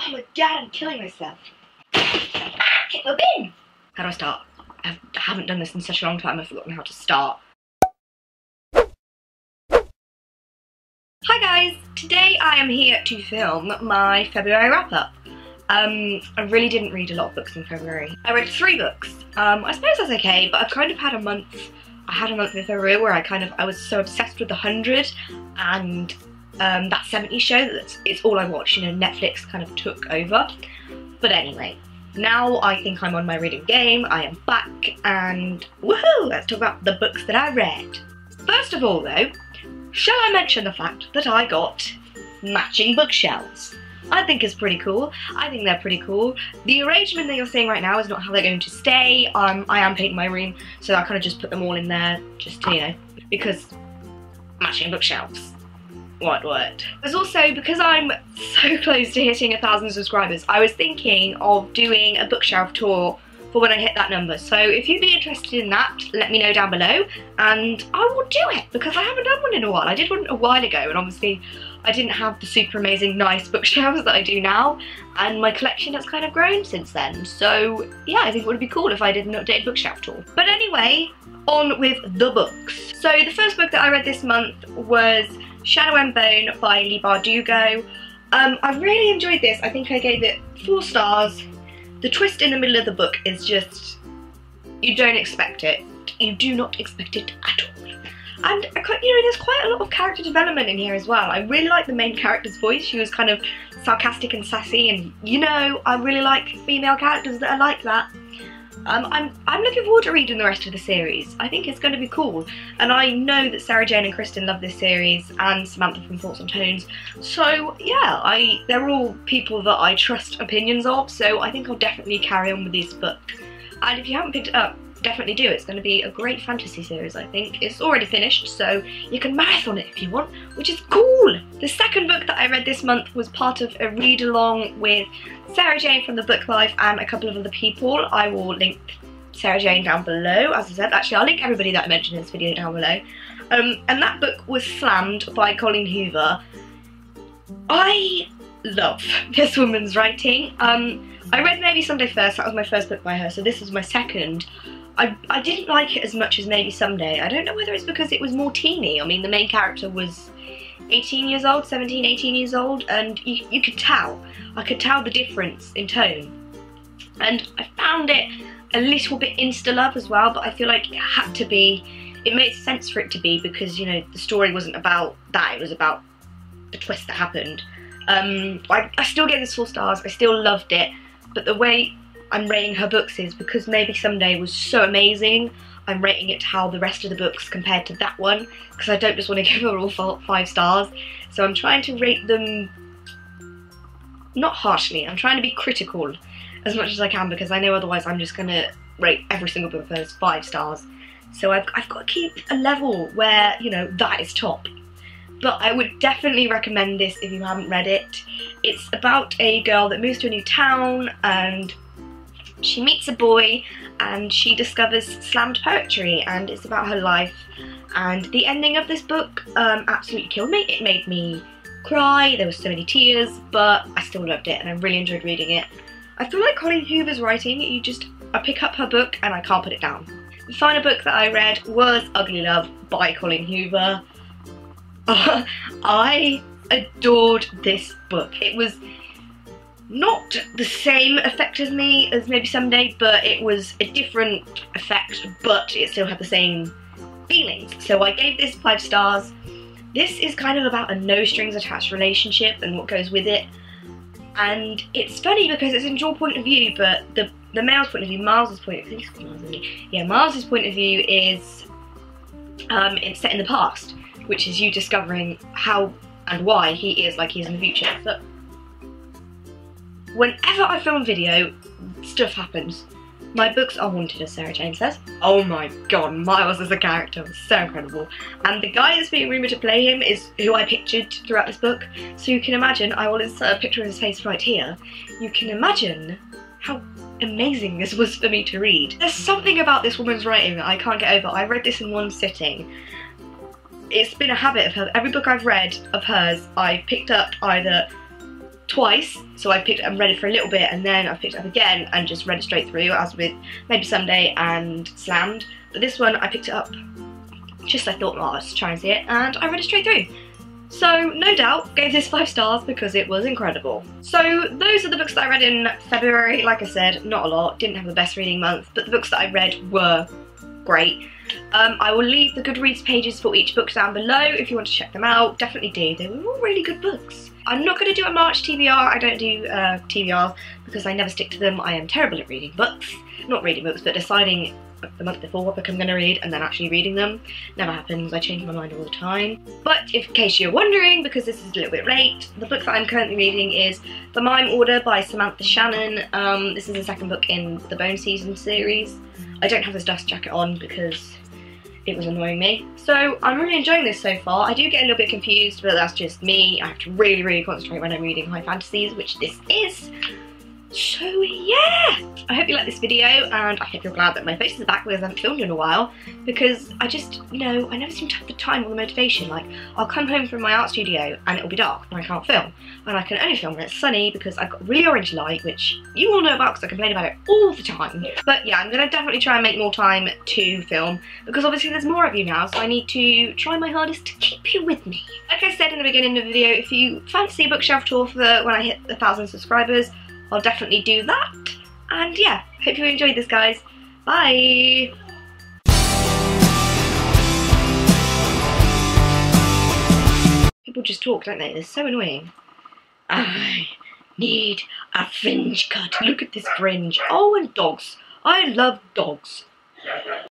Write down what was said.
Oh my god, I'm killing myself. Okay, we're in. How do I start? I haven't done this in such a long time, I've forgotten how to start. Hi guys, today I am here to film my February wrap-up. I really didn't read a lot of books in February. I read 3 books. I suppose that's okay, but I've kind of had a month. I had a month in February where I was so obsessed with The 100 and that 70s show that it's all I watched. You know, Netflix kind of took over. But anyway, now I think I'm on my reading game. I am back and woohoo! Let's talk about the books that I read. First of all though, shall I mention the fact that I got matching bookshelves? I think it's pretty cool. I think they're pretty cool. The arrangement that you're seeing right now is not how they're going to stay. I am painting my room, so I kind of just put them all in there, just to, you know, because matching bookshelves. What? There's also, because I'm so close to hitting 1,000 subscribers, I was thinking of doing a bookshelf tour for when I hit that number. So if you'd be interested in that, let me know down below and I will do it, because I haven't done one in a while. I did one a while ago and obviously I didn't have the super amazing nice bookshelves that I do now, and my collection has kind of grown since then. So yeah, I think it would be cool if I did an updated bookshelf tour. But anyway, on with the books. So the first book that I read this month was Shadow and Bone by Leigh Bardugo. I really enjoyed this. I think I gave it 4 stars. The twist in the middle of the book is just, you don't expect it. You do not expect it at all. And, you know, there's quite a lot of character development in here as well. I really like the main character's voice. She was kind of sarcastic and sassy, and, you know, I really like female characters that are like that. I'm looking forward to reading the rest of the series. I think it's going to be cool. And I know that Sarah Jane and Kristen love this series, and Samantha from Thoughts on Tones. So yeah, they're all people that I trust opinions of, so I think I'll definitely carry on with this book. And if you haven't picked it up, definitely do. It's going to be a great fantasy series, I think. It's already finished, so you can marathon it if you want, which is cool. The second book that I read this month was part of a read-along with Sarah Jane from The Book Life and a couple of other people. I will link Sarah Jane down below, as I said. Actually, I'll link everybody that I mentioned in this video down below. And that book was Slammed by Colleen Hoover. I love this woman's writing. I read Maybe Someday first. That was my first book by her, so this is my second. I didn't like it as much as Maybe Someday. I don't know whether it's because it was more teeny. I mean, the main character was 18 years old, 17, 18 years old, and you could tell. I could tell the difference in tone. And I found it a little bit insta-love as well, but I feel like it had to be, it made sense for it to be, because, you know, the story wasn't about that, it was about the twist that happened. I still gave this 4 stars, I still loved it, but the way I'm rating her books is, because Maybe Someday was so amazing, I'm rating it to how the rest of the books compared to that one, because I don't just want to give her all 5 stars. So I'm trying to rate them, not harshly, I'm trying to be critical as much as I can, because I know otherwise I'm just going to rate every single book as 5 stars. So I've got to keep a level where, you know, that is top. But I would definitely recommend this if you haven't read it. It's about a girl that moves to a new town and she meets a boy and she discovers slammed poetry, and it's about her life. And the ending of this book absolutely killed me. It made me cry, there were so many tears, but I still loved it and I really enjoyed reading it. I feel like Colleen Hoover's writing, I pick up her book and I can't put it down. The final book that I read was Ugly Love by Colleen Hoover. I adored this book. It was not the same effect as Maybe Someday, but it was a different effect, but it still had the same feelings. So I gave this 5 stars. This is kind of about a no strings attached relationship and what goes with it. And it's funny because it's in your point of view, but the male's point of view, Miles's point of view, Miles's point of view is it's set in the past, which is you discovering how and why he is like he is in the future. But whenever I film a video, stuff happens. My books are haunted, as Sarah Jane says. Oh my god, Miles as a character was so incredible. And the guy that's being rumoured to play him is who I pictured throughout this book. So you can imagine, I will insert a picture of his face right here. You can imagine how amazing this was for me to read. There's something about this woman's writing that I can't get over. I read this in one sitting. It's been a habit of hers. Every book I've read of hers, I picked up either twice, so I picked it up and read it for a little bit, and then I picked it up again and just read it straight through, as with Maybe Someday and Slammed. But this one I picked it up just I thought, well, let's try and see it, and I read it straight through. So no doubt gave this 5 stars because it was incredible. So those are the books that I read in February. Like I said, not a lot, didn't have the best reading month, but the books that I read were great. I will leave the Goodreads pages for each book down below if you want to check them out. Definitely do, they were all really good books. I'm not going to do a March TBR, I don't do TBRs because I never stick to them. I am terrible at reading books. Not reading books, but deciding the month before what book I'm going to read and then actually reading them. Never happens, I change my mind all the time. But in case you're wondering, because this is a little bit late, the book that I'm currently reading is The Mime Order by Samantha Shannon. This is the second book in the Bone Season series. I don't have this dust jacket on because it was annoying me. So I'm really enjoying this so far. I do get a little bit confused, but that's just me. I have to really concentrate when I'm reading high fantasies, which this is. So yeah, I hope you like this video, and I hope you're glad that my face is back because I haven't filmed in a while, because I just, you know, I never seem to have the time or the motivation. Like, I'll come home from my art studio and it'll be dark and I can't film, and I can only film when it's sunny because I've got really orange light, which you all know about because I complain about it all the time. But yeah, I'm gonna definitely try and make more time to film, because obviously there's more of you now, so I need to try my hardest to keep you with me. Like I said in the beginning of the video, if you fancy a bookshelf tour for when I hit 1,000 subscribers, I'll definitely do that. And yeah, hope you enjoyed this, guys. Bye! People just talk, don't they? They're so annoying. I need a fringe cut. Look at this fringe. Oh, and dogs. I love dogs.